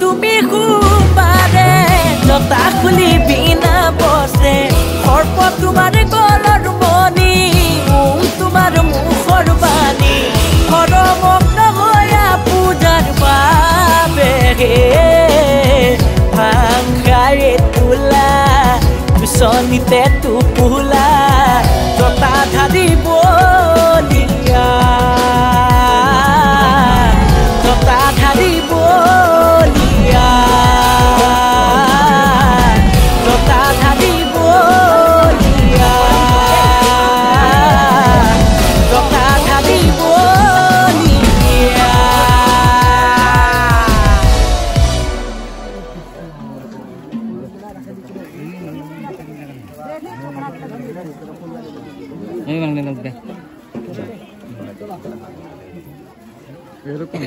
তুমি খুবাৰে জতা খুলি বিনা বসে সৰ্প তোমাৰ গলৰ মণি তোমাৰ মুখৰ বাণী হৰমগ্ন হয়া পূজাৰ বাবে ভাঙাৰে তোলা পিছনিতে টোপোলা জতা ধাৰি বলিয়া জতা ধাৰি বলিয়া জতা ধাৰি বলিয়া জতা ধাৰি বলিয়া এৰকম